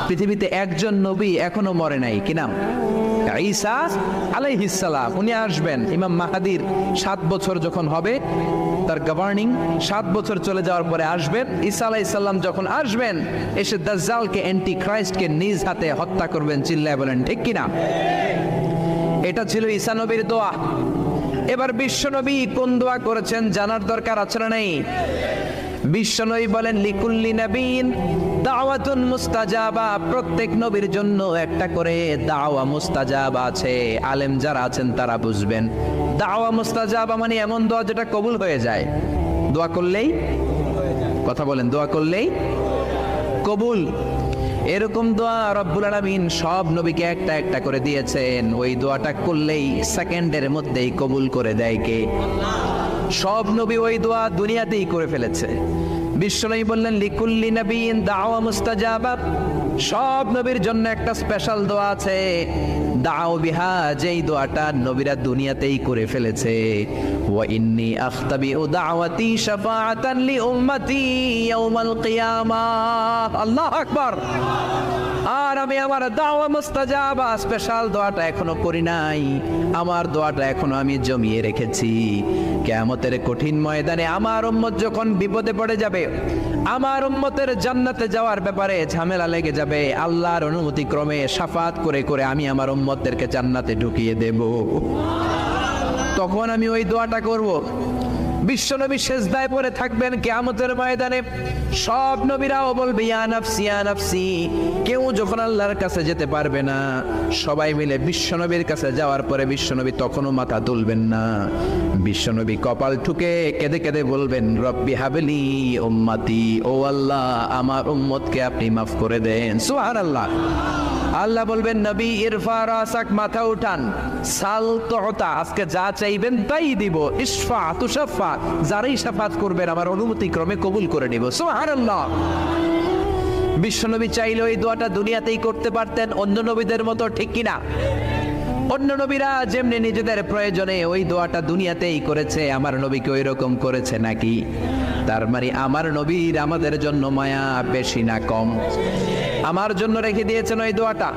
পৃথিবীতে একজন নবী এখনো মরে নাই, কি নাম? ঈসা আলাইহিস সালাম। উনি আসবেন ইমাম মাহাদির 7 বছর যখন হবে, তার গভর্নিং 7 বছর চলে যাওয়ার পরে আসবেন। ঈসা আলাইহিস সালাম যখন আসবেন, এসে দাজ্জালকে, অ্যান্টি ক্রাইস্টকে নিজ হাতে হত্যা করবেন। চিল্লায় বলেন ঠিক কি না? এটা ছিল ঈসা নবীর দোয়া। এবার বিশ্বনবী কোন দোয়া করেছেন জানার দরকার আছে না নেই? বিশ্বনবী বলেন লিকুল্লি নবীন দাওয়াতুন মুস্তাজাবা, প্রত্যেক নবীর জন্য একটা করে দাওয়া মুস্তাজাবা আছে। আলেম যারা আছেন তারা বুঝবেন, দাওয়া মুস্তাজাবা মানে এমন দোয়া যেটা কবুল হয়ে যায়। দোয়া করলেই, কথা বলেন, দোয়া করলেই কবুল। এরকম দোয়া রব্বুল আলামিন সব নবীকে একটা একটা করে দিয়েছেন। ওই দোয়াটা করলেই সেকেন্ডের মধ্যেই কবুল করে দেয় কে? সব নবী ওই দোয়া দুনিয়াতেই করে ফেলেছে। বিশ্বনবী বললেন লিকুল্লি নবীন দাওয়া মুস্তাজাবা, সব নবীর জন্য একটা স্পেশাল দোয়া আছে, দাও বিহা, যেই দোয়াটা নবীরা দুনিয়াতেই করে ফেলেছে। ওয়া ইন্নী আখতাবিউ দাওয়াতি শাফাআতান লি উম্মতি ইয়াউমাল কিয়ামাহ। আল্লাহু আকবার। আর আমি আমার দাওয়া মুস্তাজাবা স্পেশাল দোয়াটা এখনো করি নাই, আমার দোয়াটা এখনো আমি জমিয়ে রেখেছি। কিয়ামতের কঠিন ময়দানে আমার উম্মত যখন বিপদে পড়ে যাবে, আমার উম্মতের জান্নাতে যাওয়ার ব্যাপারে ঝামেলা লেগে যাবে, আল্লাহর অনুমতি ক্রমে শাফাত করে করে আমি আমার উম্মতদেরকে জান্নাতে ঢুকিয়ে দেব। তখন আমি ওই দোয়াটা করব। বিশ্বনবী সেজদায় পড়ে থাকবেন কিয়ামতের ময়দানে, সব নবীরাও বলবে ইয়া নাফসি ইয়া নাফসি। কেউ যখন আল্লাহর কাছে যেতে পারবে না, সবাই মিলে বিশ্বনবীর কাছে যাওয়ার পরে বিশ্বনবী তখনও মাথা তুলবেন না। বিশ্বনবী কপাল ঠুকে কেঁদে কেঁদে বলবেন রব্বি হাবলি উম্মতি, ও আল্লাহ আমার উম্মতকে আপনি মাফ করে দেন। সুবহানাল্লাহ। আল্লাহ বলবেন নবী ইরফা রাসাক, মাথা উঠান, সাল তুতা, আজকে যা চাইবেন তাই দিব, ইশফা তুশাফা, যারাই শাফাত করবেন আমার অনুমতি ক্রমে কবুল করে নিব। সুবহানাল্লাহ। বিশ্বনবী চাইলে ওই দোয়াটা দুনিয়াতেই করতে পারতেন অন্য নবীদের মতো, ঠিক কিনা? অন্য নবীরা যেমনি নিজেদের প্রয়োজনে ওই দোয়াটা দুনিয়াতেই করেছে, আমার নবীকে ওই রকম করেছে নাকি? তার মানে আমার নবীর আমাদের জন্য মায়া বেশি না কম? আমার জন্য রেখে দিয়েছেন ওই দোয়াটা,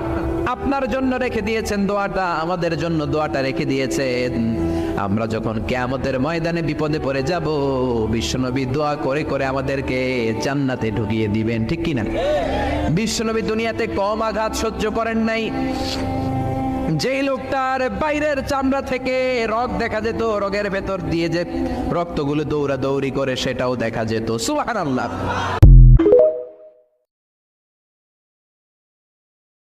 আপনার জন্য রেখে দিয়েছেন দোয়াটা, আমাদের জন্য দোয়াটা রেখে দিয়েছেন। আমরা যখন কিয়ামতের ময়দানে বিপদে পড়ে যাব, বিশ্বনবী দোয়া করে করে আমাদেরকে জান্নাতে ঢুকিয়ে দিবেন, ঠিক কিনা? বিশ্বনবী দুনিয়াতে কম আঘাত সহ্য করেন নাই। যেই লোকটার বাইরের চামড়া থেকে রক্ত দেখা যেত, রগের ভেতর দিয়ে যে রক্তগুলো দৌড়াদৌড়ি করে সেটাও দেখা যেত। সুবহানাল্লাহ।